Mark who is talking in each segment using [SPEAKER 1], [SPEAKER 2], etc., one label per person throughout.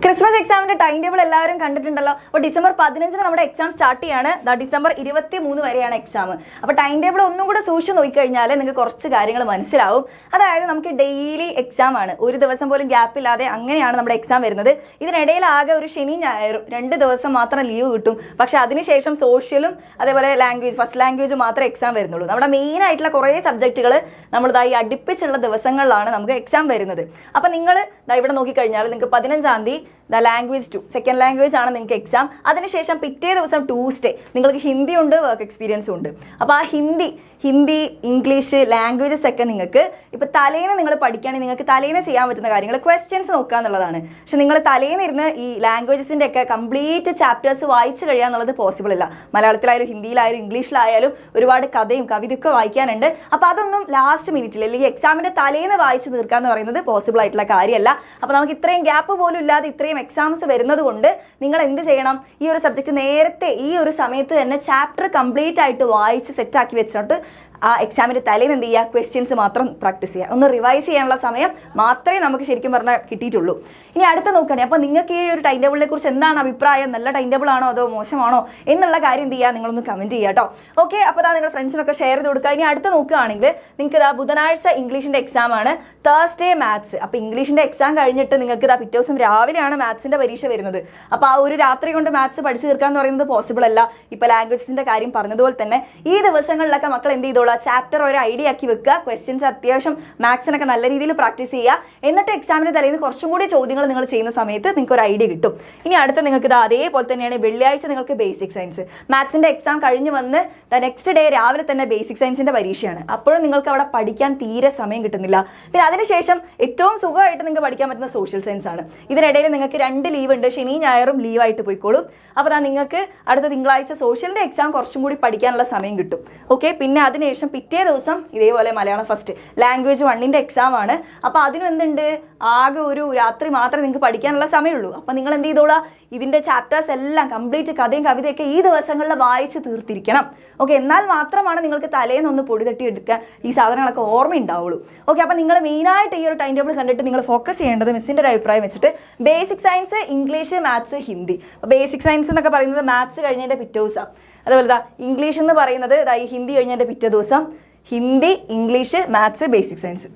[SPEAKER 1] Christmas എക്സാമിന്റെ time table എല്ലാവരും കണ്ടിട്ടുണ്ടല്ലോ. അപ്പോൾ ഡിസംബർ 15 നമ്മുടെ എക്സാം സ്റ്റാർട്ട് ചെയ്യാണ്. ഡിസംബർ 23 വരെയാണ് എക്സാം. അപ്പോൾ ടൈം ടേബിൾ ഒന്നും കൂടെ സൂക്ഷിച്ച് നോക്കിക്കഴിഞ്ഞാൽ നിങ്ങൾക്ക് കുറച്ച് കാര്യങ്ങൾ മനസ്സിലാവും. അതായത് നമുക്ക് ഡെയിലി എക്സാം ആണ്, ഒരു ദിവസം പോലും ഗ്യാപ്പ് ഇല്ലാതെ അങ്ങനെയാണ് നമ്മുടെ എക്സാം വരുന്നത്. ഇതിനിടയിൽ ആകെ ഒരു ശനി ഞായറും 2 ദിവസം മാത്രം ലീവ് കിട്ടും. പക്ഷെ അതിനുശേഷം സോഷ്യലും അതേപോലെ ലാംഗ്വേജ്, ഫസ്റ്റ് ലാംഗ്വേജ് മാത്രമേ എക്സാം വരുന്നുള്ളൂ. നമ്മുടെ മെയിൻ ആയിട്ടുള്ള കുറേ സബ്ജക്റ്റുകൾ നമ്മളിതായി അടുപ്പിച്ചുള്ള ദിവസങ്ങളിലാണ് നമുക്ക് എക്സാം വരുന്നത്. അപ്പോൾ നിങ്ങൾ ഇവിടെ നോക്കിക്കഴിഞ്ഞാൽ നിങ്ങൾക്ക് 15-ാം തീയതി ലാംഗ്വേജ് 2 സെക്കൻഡ് ലാംഗ്വേജ് ആണ് നിങ്ങൾക്ക് എക്സാം. അതിനുശേഷം പിറ്റേ ദിവസം ട്യൂസ്ഡേ നിങ്ങൾക്ക് ഹിന്ദി ഉണ്ട്, വർക്ക് എക്സ്പീരിയൻസും ഉണ്ട്. അപ്പോൾ ആ ഹിന്ദി, ഇംഗ്ലീഷ് ലാംഗ്വേജസ് ഒക്കെ നിങ്ങൾക്ക് ഇപ്പോൾ തലേന്ന് നിങ്ങൾ പഠിക്കുകയാണെങ്കിൽ നിങ്ങൾക്ക് തലേന്ന് ചെയ്യാൻ പറ്റുന്ന കാര്യങ്ങൾ ക്വസ്റ്റ്യൻസ് നോക്കുക എന്നുള്ളതാണ്. പക്ഷെ നിങ്ങൾ തലേന്ന് ഇരുന്ന് ഈ ലാംഗ്വേജസിൻ്റെ ഒക്കെ കംപ്ലീറ്റ് ചാപ്റ്റേഴ്സ് വായിച്ച് കഴിയുക എന്നുള്ളത് പോസിബിൾ അല്ല. മലയാളത്തിലായാലും ഹിന്ദിയിലായാലും ഇംഗ്ലീഷിലായാലും ഒരുപാട് കഥയും കവിതയൊക്കെ വായിക്കാനുണ്ട്. അപ്പോൾ അതൊന്നും ലാസ്റ്റ് മിനിറ്റിൽ അല്ലെങ്കിൽ എക്സാമിൻ്റെ തലേന്ന് വായിച്ച് തീർക്കുക എന്ന് പറയുന്നത് പോസിബിൾ ആയിട്ടുള്ള കാര്യമല്ല. അപ്പോൾ നമുക്ക് ഇത്രയും ഗ്യാപ്പ് പോലും ഇല്ലാതെ ഇത്രയും എക്സാംസ് വരുന്നത് കൊണ്ട് നിങ്ങൾ എന്ത് ചെയ്യണം, ഈ ഒരു സബ്ജക്റ്റ് നേരത്തെ ഈ ഒരു സമയത്ത് തന്നെ ചാപ്റ്റർ കംപ്ലീറ്റ് ആയിട്ട് വായിച്ച് സെറ്റാക്കി വെച്ചിട്ട് ആ എക്സാമിൻ്റെ തലേന്ന് എന്ത് ചെയ്യുക, ക്വസ്റ്റ്യൻസ് മാത്രം പ്രാക്ടീസ് ചെയ്യുക. ഒന്ന് റിവൈസ് ചെയ്യാനുള്ള സമയം മാത്രമേ നമുക്ക് ശരിക്കും പറഞ്ഞാൽ കിട്ടിയിട്ടുള്ളൂ. ഇനി അടുത്ത് നോക്കുകയാണെങ്കിൽ അപ്പോൾ നിങ്ങൾക്ക് ഈ ഒരു ടൈം ടേബിളിനെ കുറിച്ച് എന്താണ് അഭിപ്രായം, നല്ല ടൈം ടേബിൾ ആണോ അതോ മോശമാണോ എന്നുള്ള കാര്യം എന്ത് ചെയ്യുക, നിങ്ങളൊന്ന് കമൻറ്റ് ചെയ്യുക കേട്ടോ. ഓക്കെ, അപ്പോൾ നിങ്ങളുടെ ഫ്രണ്ട്സിനൊക്കെ ഷെയർ ചെയ്ത് കൊടുക്കുക. ഇനി അടുത്ത് നോക്കുകയാണെങ്കിൽ നിങ്ങൾക്ക് ബുധനാഴ്ച ഇംഗ്ലീഷിൻ്റെ എക്സാം ആണ്, തേഴ്സ്ഡേ മാത്സ്. അപ്പോൾ ഇംഗ്ലീഷിൻ്റെ എക്സാം കഴിഞ്ഞിട്ട് നിങ്ങൾക്ക് പിറ്റേ ദിവസം രാവിലെയാണ് മാത്സിൻ്റെ പരീക്ഷ വരുന്നത്. അപ്പോൾ ആ ഒരു രാത്രി കൊണ്ട് മാത്സ് പഠിച്ചു തീർക്കുക എന്ന് പറയുന്നത് പോസിബിൾ അല്ല. ഇപ്പോൾ ലാംഗ്വേജസിൻ്റെ കാര്യം പറഞ്ഞതുപോലെ തന്നെ ഈ ദിവസങ്ങളിലൊക്കെ മക്കൾ എന്ത് ചെയ്തോളൂ, ചാപ്റ്റർ ഒരു ഐഡിയ ആക്കി വെക്കുക, ക്വസ്റ്റ്യൻസ് അത്യാവശ്യം മാത്സിനൊക്കെ നല്ല രീതിയിൽ പ്രാക്ടീസ് ചെയ്യുക. എന്നിട്ട് എക്സാമിന് തലേന്ന് കുറച്ചും കൂടി ചോദ്യങ്ങൾ നിങ്ങൾ ചെയ്യുന്ന സമയത്ത് നിങ്ങൾക്ക് ഒരു ഐഡിയ കിട്ടും. ഇനി അടുത്ത നിങ്ങൾക്ക് ഇത് അതേപോലെ തന്നെയാണ് വെള്ളിയാഴ്ച നിങ്ങൾക്ക് ബേസിക് സയൻസ്. മാത്സിൻ്റെ എക്സാം കഴിഞ്ഞ് വന്ന് നെക്സ്റ്റ് ഡേ രാവിലെ തന്നെ ബേസിക് സയൻസിൻ്റെ പരീക്ഷയാണ്. അപ്പോഴും നിങ്ങൾക്ക് അവിടെ പഠിക്കാൻ തീരെ സമയം കിട്ടുന്നില്ല. പിന്നെ അതിനുശേഷം ഏറ്റവും സുഖമായിട്ട് നിങ്ങൾക്ക് പഠിക്കാൻ പറ്റുന്ന സോഷ്യൽ സയൻസ് ആണ്. ഇതിനിടയിൽ നിങ്ങൾക്ക് 2 ലീവ് ഉണ്ട്, ശനി ഞായറും ലീവായിട്ട് പോയിക്കോളും. അപ്പോൾ നിങ്ങൾക്ക് അടുത്ത തിങ്കളാഴ്ച സോഷ്യലിൻ്റെ എക്സാം കുറച്ചും കൂടി പഠിക്കാനുള്ള സമയം കിട്ടും. ഓക്കെ, പിന്നെ അതിനുശേഷം പിറ്റേ ദിവസം ഇതേപോലെ മലയാളം ഫസ്റ്റ് ലാംഗ്വേജ് 1ൻ്റെ എക്സാം ആണ്. അപ്പോൾ അതിനും എന്തുണ്ട്, ആകെ ഒരു രാത്രി മാത്രമേ നിങ്ങൾക്ക് പഠിക്കാനുള്ള സമയമുള്ളൂ. അപ്പോൾ നിങ്ങൾ എന്ത് ചെയ്തോളാം, ഇതിൻ്റെ ചാപ്റ്റേഴ്സ് എല്ലാം കംപ്ലീറ്റ് കഥയും കവിതയൊക്കെ ഈ ദിവസങ്ങളിൽ വായിച്ച് തീർത്തിരിക്കണം. ഓക്കെ, എന്നാൽ മാത്രമാണ് നിങ്ങൾക്ക് തലേന്നൊന്ന് പൊടി തട്ടി എടുക്കാൻ ഈ സാധനങ്ങളൊക്കെ ഓർമ്മയുണ്ടാവുള്ളൂ. ഓക്കെ, അപ്പോൾ നിങ്ങൾ മെയിനായിട്ട് ഈ ഒരു ടൈം ടേബിൾ കണ്ടിട്ട് നിങ്ങൾ ഫോക്കസ് ചെയ്യേണ്ടത് മിസ്സിൻ്റെ ഒരു അഭിപ്രായം വെച്ചിട്ട് basic science, English, maths, Hindi. Basic science എന്നൊക്കെ പറയുന്നത് മാത്സ് കഴിഞ്ഞതിൻ്റെ പിറ്റേ ദിവസം. അതുപോലെ ഇംഗ്ലീഷ് എന്ന് പറയുന്നത് ഈ ഹിന്ദി കഴിഞ്ഞതിൻ്റെ പിറ്റേ ദിവസം. Hindi, English, maths, basic science,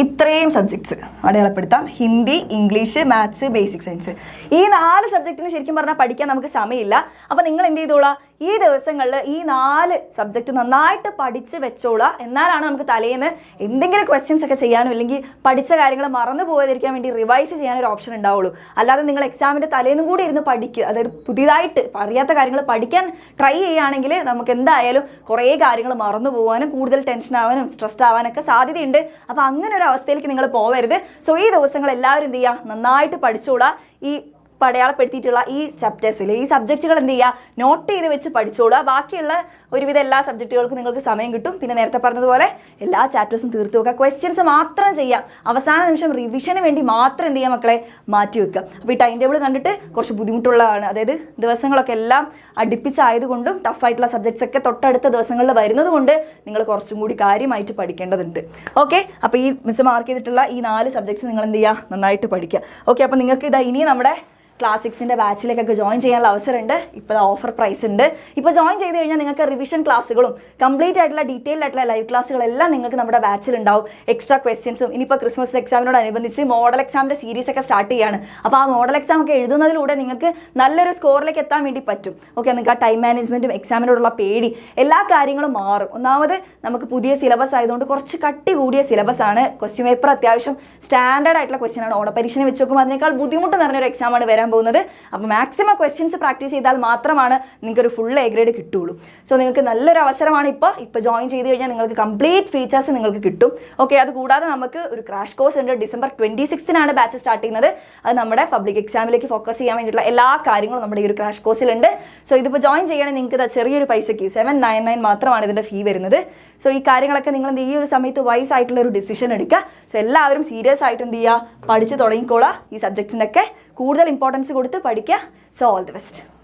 [SPEAKER 1] ഇത്രയും സബ്ജക്ട്സ് അടയാളപ്പെടുത്താം. Hindi, English, maths, basic science. ഈ 4 സബ്ജക്റ്റിന് ശരിക്കും പറഞ്ഞാൽ പഠിക്കാൻ നമുക്ക് സമയമില്ല. അപ്പോൾ നിങ്ങൾ എന്ത് ചെയ്തോളാം, ഈ ദിവസങ്ങളിൽ ഈ 4 സബ്ജക്റ്റ് നന്നായിട്ട് പഠിച്ച് വെച്ചോളാം. എന്നാലാണ് നമുക്ക് തലേന്ന് എന്തെങ്കിലും ക്വസ്റ്റ്യൻസ് ഒക്കെ ചെയ്യാനോ അല്ലെങ്കിൽ പഠിച്ച കാര്യങ്ങൾ മറന്നു പോകാതിരിക്കാൻ വേണ്ടി റിവൈസ് ചെയ്യാനൊരു ഓപ്ഷൻ ഉണ്ടാവുള്ളൂ. അല്ലാതെ നിങ്ങൾ എക്സാമിൻ്റെ തലേന്നും കൂടി ഇരുന്ന് പഠിക്കുക, അതായത് പുതിയതായിട്ട് അറിയാത്ത കാര്യങ്ങൾ പഠിക്കാൻ ട്രൈ ചെയ്യുകയാണെങ്കിൽ നമുക്ക് എന്തായാലും കുറേ കാര്യങ്ങൾ മറന്നു പോകാനും കൂടുതൽ ടെൻഷൻ ആവാനും സ്ട്രെസ്ഡ് ആവാനൊക്കെ സാധ്യതയുണ്ട്. അപ്പോൾ അങ്ങനെ ഒരു അവസ്ഥയിലേക്ക് നിങ്ങൾ പോകരുത്. സോ ഈ ദിവസങ്ങൾ എല്ലാവരും എന്ത് ചെയ്യുക, നന്നായിട്ട് പഠിച്ചോളാം. ഈ അടയാളപ്പെടുത്തിയിട്ടുള്ള ഈ ചാപ്റ്റേഴ്സിൽ ഈ സബ്ജക്റ്റുകൾ എന്ത് ചെയ്യുക, നോട്ട് ചെയ്ത് വെച്ച് പഠിച്ചോളുക. ബാക്കിയുള്ള ഒരുവിധം എല്ലാ സബ്ജക്റ്റുകൾക്കും നിങ്ങൾക്ക് സമയം കിട്ടും. പിന്നെ നേരത്തെ പറഞ്ഞതുപോലെ എല്ലാ ചാപ്റ്റേഴ്സും തീർത്ത് വെക്കുക, ക്വസ്റ്റ്യൻസ് മാത്രം ചെയ്യാം. അവസാന നിമിഷം റിവിഷന് വേണ്ടി മാത്രം എന്ത് ചെയ്യുക മക്കളെ, മാറ്റി വെക്കുക. അപ്പോൾ ഈ ടൈം ടേബിൾ കണ്ടിട്ട് കുറച്ച് ബുദ്ധിമുട്ടുള്ളതാണ്. അതായത് ദിവസങ്ങളൊക്കെ എല്ലാം അടുപ്പിച്ചായതുകൊണ്ടും ടഫായിട്ടുള്ള സബ്ജക്ട്സ് ഒക്കെ തൊട്ടടുത്ത ദിവസങ്ങളിൽ വരുന്നത് കൊണ്ട് നിങ്ങൾ കുറച്ചും കൂടി കാര്യമായിട്ട് പഠിക്കേണ്ടതുണ്ട്. ഓക്കെ, അപ്പോൾ ഈ മിസ് മാർക്ക് ചെയ്തിട്ടുള്ള ഈ 4 സബ്ജക്ട്സ് നിങ്ങൾ എന്ത് ചെയ്യുക, നന്നായിട്ട് പഠിക്കുക. ഓക്കെ, അപ്പോൾ നിങ്ങൾക്ക് ഇനി നമ്മുടെ ക്ലാസ് 6ൻ്റെ ബാച്ചിലേക്കൊക്കെ ജോയിൻ ചെയ്യാനുള്ള അവസരമുണ്ട്. ഇപ്പോൾ ഓഫർ പ്രൈസ് ഉണ്ട്. ഇപ്പോൾ ജോയിൻ ചെയ്ത് കഴിഞ്ഞാൽ നിങ്ങൾക്ക് റിവിഷൻ ക്ലാസ്സുകളും കംപ്ലീറ്റ് ആയിട്ടുള്ള ഡീറ്റെയിൽഡ് ആയിട്ടുള്ള ലൈവ് ക്ലാസ്സുകളെല്ലാം നിങ്ങൾക്ക് നമ്മുടെ ബാച്ചിലുണ്ടാവും. എക്സ്ട്രാ ക്വസ്റ്റ്യൻസും ഇനിയിപ്പോൾ ക്രിസ്മസ് എക്സാമിനോടനുബന്ധിച്ച് മോഡൽ എക്സാമിൻ്റെ സീരീസ് ഒക്കെ സ്റ്റാർട്ട് ചെയ്യാണ്. അപ്പോൾ ആ മോഡൽ എക്സാം ഒക്കെ എഴുതുന്നതിലൂടെ നിങ്ങൾക്ക് നല്ലൊരു സ്കോറിലേക്ക് എത്താൻ വേണ്ടി പറ്റും. ഓക്കെ, നിങ്ങൾക്ക് ആ ടൈം മാനേജ്മെൻറ്റും എക്സാമിനോടുള്ള പേടി എല്ലാ കാര്യങ്ങളും മാറും. ഒന്നാമത് നമുക്ക് പുതിയ സിലബസ് ആയതുകൊണ്ട് കുറച്ച് കട്ടി കൂടിയ സിലബസ് ആണ്. ക്വസ്റ്റ്യൻ പേപ്പർ അത്യാവശ്യം സ്റ്റാൻഡേർഡ് ആയിട്ടുള്ള ക്വസ്റ്റ്യൻ ആണ്. ഓണപരീക്ഷനെ വെച്ച് നോക്കുമ്പോൾ അതിനേക്കാൾ ബുദ്ധിമുട്ട് നിറഞ്ഞൊരു എക്സാമാണ് വരാൻ പോകുന്നത്. അപ്പോൾ മാക്സിമം ക്വസ്റ്റ്യൻസ് പ്രാക്ടീസ് ചെയ്താൽ മാത്രമാണ് നിങ്ങൾക്ക് ഒരു ഫുൾ എ ഗ്രേഡ് കിട്ടുള്ളൂ. സോ നിങ്ങൾക്ക് നല്ലൊരു അവസരമാണ് ഇപ്പോൾ ജോയിൻ ചെയ്ത് കഴിഞ്ഞാൽ നിങ്ങൾക്ക് കംപ്ലീറ്റ് ഫീച്ചേഴ്സ് നിങ്ങൾക്ക് കിട്ടും. ഓക്കെ, അത് കൂടാതെ നമുക്ക് ഒരു ക്രാഷ് കോഴ്സ് ഉണ്ട്. ഡിസംബർ 26-നാണ് ബാച്ച് സ്റ്റാർട്ട് ചെയ്യുന്നത്. അത് നമ്മുടെ പബ്ലിക് എക്സാമിലേക്ക് ഫോക്കസ് ചെയ്യാൻ വേണ്ടിയിട്ടുള്ള എല്ലാ കാര്യങ്ങളും നമ്മുടെ ഈ ഒരു ക്രാഷ് കോഴ്സിലുണ്ട്. സോ ഇതിപ്പോൾ ജോയിൻ ചെയ്യണമെങ്കിൽ നിങ്ങൾക്ക് ചെറിയൊരു പൈസയ്ക്ക് 799 മാത്രമാണ് ഇതിൻ്റെ ഫീ വരുന്നത്. സോ ഈ കാര്യങ്ങളൊക്കെ നിങ്ങൾ ഈ ഒരു സമയത്ത് വൈസ് ആയിട്ടുള്ള ഒരു ഡിസിഷൻ എടുക്കുക. സോ എല്ലാവരും സീരിയസ് ആയിട്ട് എന്ത് ചെയ്യുക, പഠിച്ച് തുടങ്ങിക്കോളാം. ഈ സബ്ജക്ട്സിനൊക്കെ കൂടുതൽ ഇമ്പോർട്ടൻസ് കൊടുത്ത് പഠിക്കുക. So all the best.